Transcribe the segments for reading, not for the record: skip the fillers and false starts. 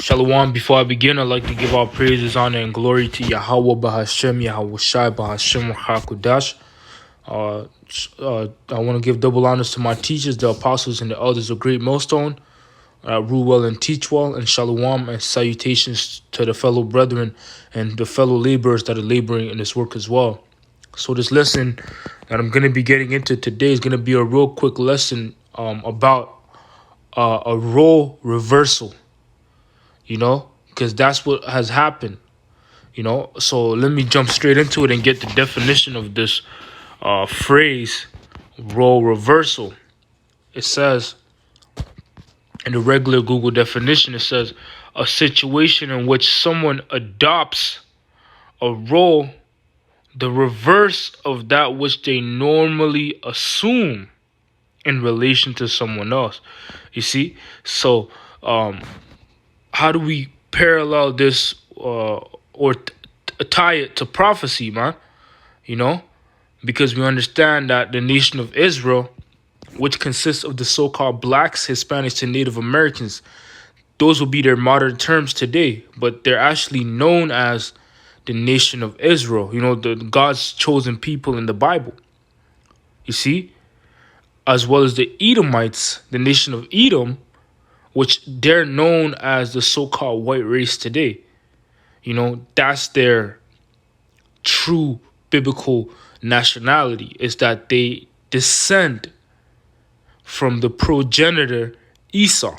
Shalom. Before I begin, I'd like to give all praises, honor, and glory to Yahweh Bahashem, Yahweh Shai Bahashem HaKudash. I want to give double honors to my teachers, the apostles, and the elders of Great Millstone. Rule well and teach well, and shalom and salutations to the fellow brethren and the fellow laborers that are laboring in this work as well. So this lesson that I'm going to be getting into today is going to be a real quick lesson about a role reversal. Because that's what has happened, So let me jump straight into it and get the definition of this phrase, role reversal. It says, in the regular Google definition, it says, a situation in which someone adopts a role, the reverse of that which they normally assume in relation to someone else. You see? So, how do we parallel this or tie it to prophecy, man? Because we understand that the nation of Israel, which consists of the so-called blacks, Hispanics, and Native Americans, those will be their modern terms today, but they're actually known as the nation of Israel, the God's chosen people in the Bible. You see? As well as the Edomites, the nation of Edom, which they're known as the so-called white race today. That's their true biblical nationality, is that they descend from the progenitor Esau.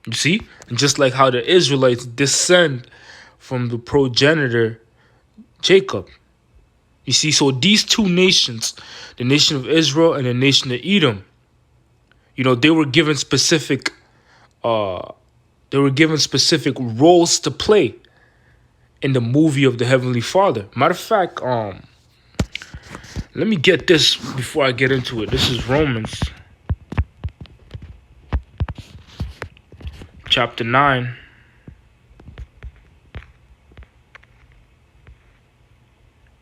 You see? And just like how the Israelites descend from the progenitor Jacob. You see? So these two nations, the nation of Israel and the nation of Edom, they were given specific roles to play in the movie of the Heavenly Father. Matter of fact, let me get this before I get into it. This is Romans chapter 9.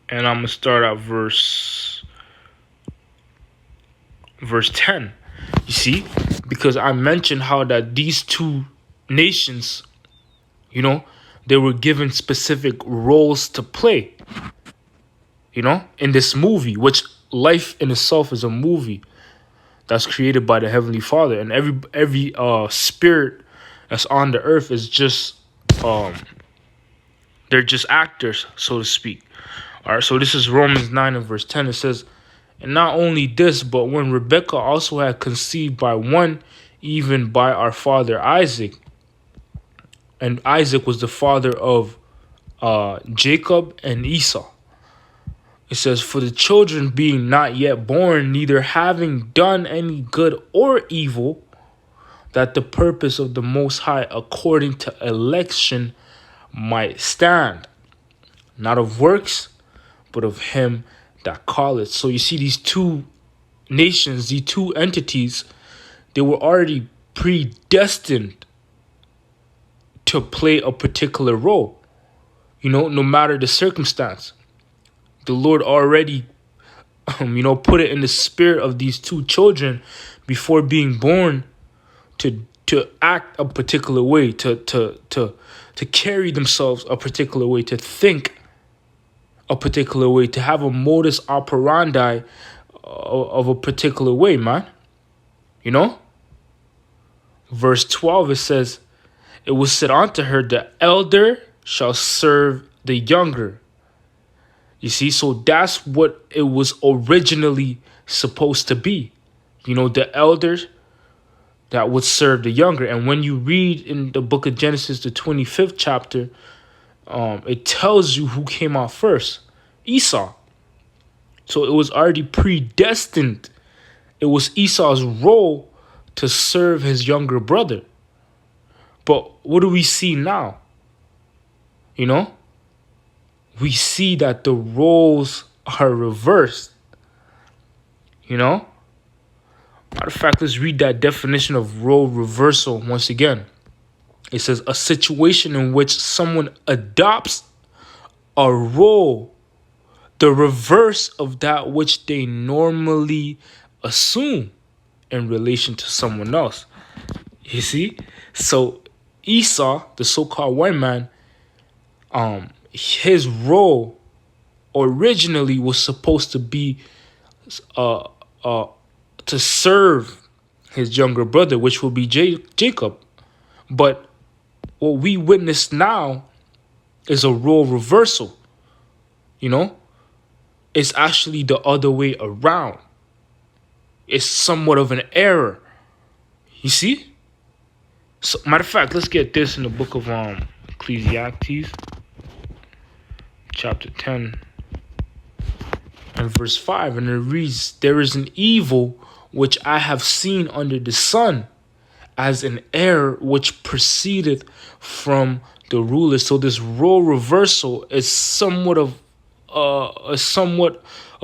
And I'm going to start at verse 10. You see, because I mentioned how that these two nations, they were given specific roles to play, in this movie, which life in itself is a movie that's created by the Heavenly Father. And every spirit that's on the earth is just, they're just actors, so to speak. All right, so this is Romans 9 and verse 10. It says, and not only this, but when Rebekah also had conceived by one, even by our father Isaac, and Isaac was the father of Jacob and Esau. It says, for the children being not yet born, neither having done any good or evil, that the purpose of the Most High according to election might stand, not of works, but of him that calleth. So you see, these two nations, these two entities, they were already predestined to play a particular role, no matter the circumstance. The Lord already, put it in the spirit of these two children before being born to act a particular way, to carry themselves a particular way, to think a particular way, to have a modus operandi of a particular way, man. Verse 12, it says, it was said unto her, the elder shall serve the younger. You see, so that's what it was originally supposed to be. The elders that would serve the younger. And when you read in the book of Genesis, the 25th chapter, it tells you who came out first, Esau. So it was already predestined. It was Esau's role to serve his younger brother. But what do we see now? We see that the roles are reversed. Matter of fact, let's read that definition of role reversal once again. It says, a situation in which someone adopts a role, the reverse of that which they normally assume in relation to someone else. You see? So Esau, the so-called white man, his role originally was supposed to be uh, uh, to serve his younger brother, which will be Jacob. But what we witness now is a role reversal. You know, it's actually the other way around. It's somewhat of an error. You see? So, matter of fact, let's get this in the book of Ecclesiastes, chapter 10 and verse 5. And it reads, "There is an evil which I have seen under the sun, as an error which proceedeth from the rulers." So this role reversal is somewhat of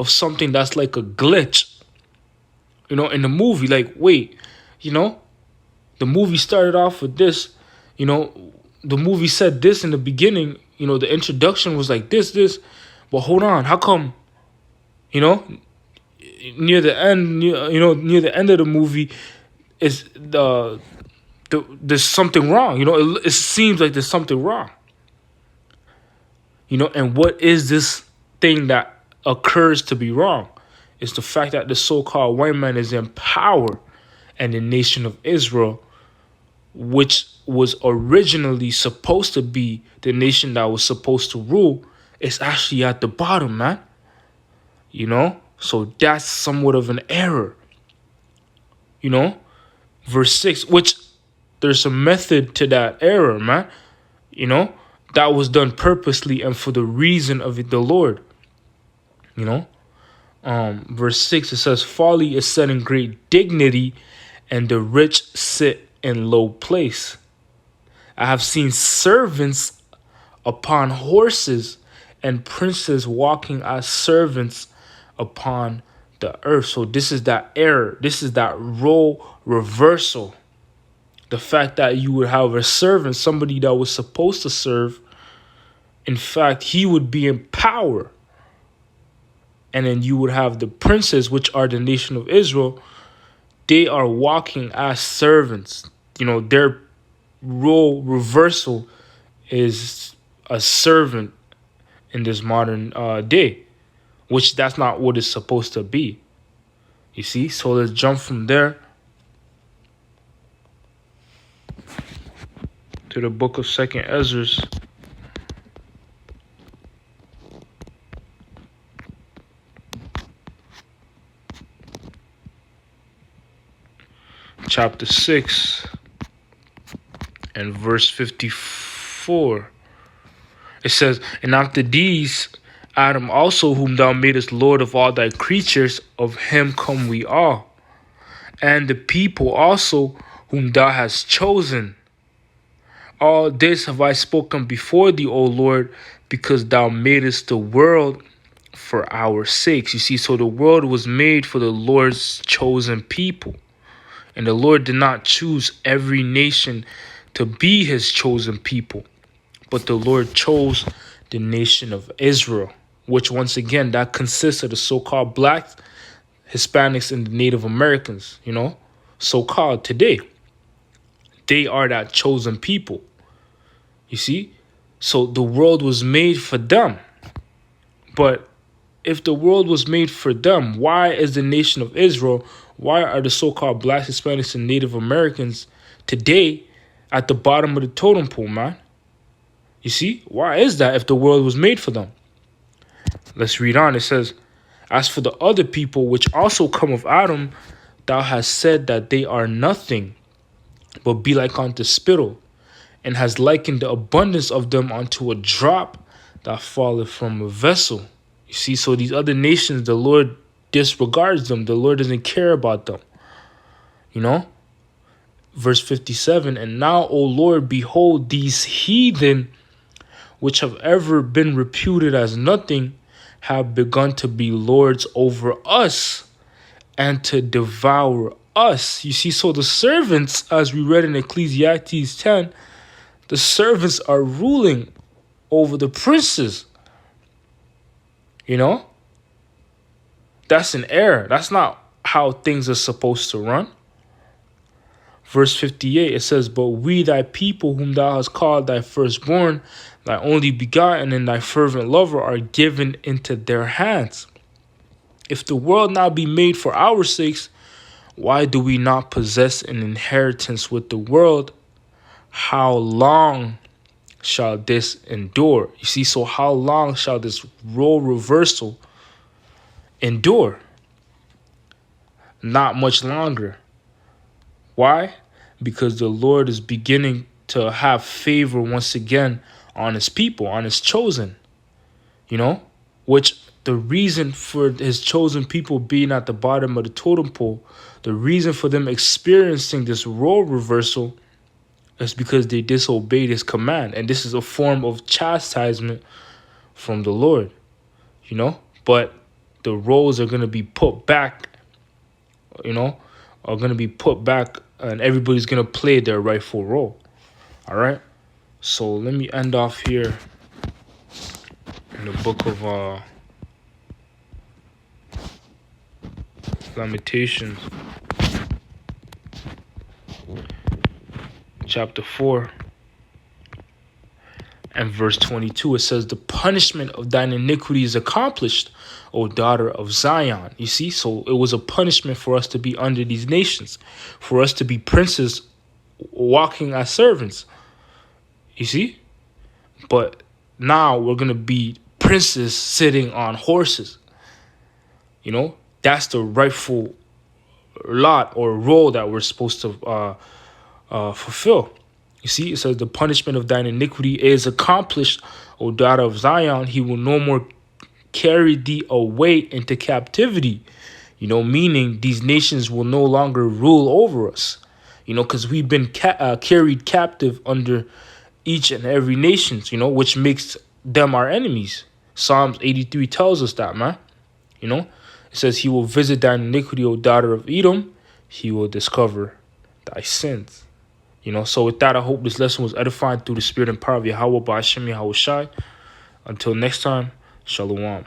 something that's like a glitch, in the movie. Like, wait, the movie started off with this, the movie said this in the beginning, the introduction was like this, but hold on, how come, you know, near the end, near the end of the movie, is there's something wrong. It seems like there's something wrong. And what is this thing that occurs to be wrong? It's the fact that the so-called white man is in power, and the nation of Israel, which was originally supposed to be the nation that was supposed to rule, is actually at the bottom, man. So that's somewhat of an error. Verse 6, which there's a method to that error, man. That was done purposely and for the reason of the Lord. Verse 6, it says, "Folly is set in great dignity, and the rich sit in low place. I have seen servants upon horses, and princes walking as servants upon the earth." So this is that error. This is that role reversal. The fact that you would have a servant, somebody that was supposed to serve, in fact, he would be in power. And then you would have the princes, which are the nation of Israel. They are walking as servants. Their role reversal is a servant in this modern day, which that's not what it's supposed to be. You see? So let's jump from there to the book of 2nd Ezra, chapter 6 and verse 54. It says, "And after these, Adam also, whom thou madest Lord of all thy creatures, of him come we all. And the people also, whom thou hast chosen. All this have I spoken before thee, O Lord, because thou madest the world for our sakes." You see, so the world was made for the Lord's chosen people. And the Lord did not choose every nation to be his chosen people, but the Lord chose the nation of Israel, which once again, that consists of the so-called blacks, Hispanics, and the Native Americans, so-called today. They are that chosen people. You see? So the world was made for them. But if the world was made for them, why is the nation of Israel, why are the so-called blacks, Hispanics, and Native Americans today at the bottom of the totem pole, man? You see? Why is that if the world was made for them? Let's read on. It says, "As for the other people which also come of Adam, thou hast said that they are nothing, but be like unto spittle, and has likened the abundance of them unto a drop that falleth from a vessel." You see, so these other nations, the Lord disregards them. The Lord doesn't care about them. Verse 57, "And now, O Lord, behold, these heathen, which have ever been reputed as nothing, have begun to be lords over us, and to devour us." You see, so the servants, as we read in Ecclesiastes 10, the servants are ruling over the princes. That's an error. That's not how things are supposed to run. Verse 58, it says, "But we, thy people, whom thou hast called thy firstborn, thy only begotten, and thy fervent lover, are given into their hands. If the world now be made for our sakes, why do we not possess an inheritance with the world? How long shall this endure?" You see, so how long shall this role reversal endure? Not much longer. Why? Because the Lord is beginning to have favor once again on his people, on his chosen, which the reason for his chosen people being at the bottom of the totem pole, the reason for them experiencing this role reversal is because they disobeyed his command. And this is a form of chastisement from the Lord, but the roles are going to be put back, are going to be put back, and everybody's going to play their rightful role. All right. So let me end off here in the book of Lamentations, chapter 4 and verse 22. It says, "The punishment of thine iniquity is accomplished, O daughter of Zion." You see, so it was a punishment for us to be under these nations, for us to be princes walking as servants. You see? But now we're going to be princes sitting on horses. That's the rightful lot or role that we're supposed to fulfill. You see, it says, "The punishment of thine iniquity is accomplished, O daughter of Zion. He will no more carry thee away into captivity." Meaning these nations will no longer rule over us. Because we've been carried captive under each and every nation, which makes them our enemies. Psalms 83 tells us that, man. It says, "He will visit thine iniquity, O daughter of Edom. He will discover thy sins." So with that, I hope this lesson was edifying through the spirit and power of Yahweh, Ba'ashem Yahweh Shai. Until next time, Shalom.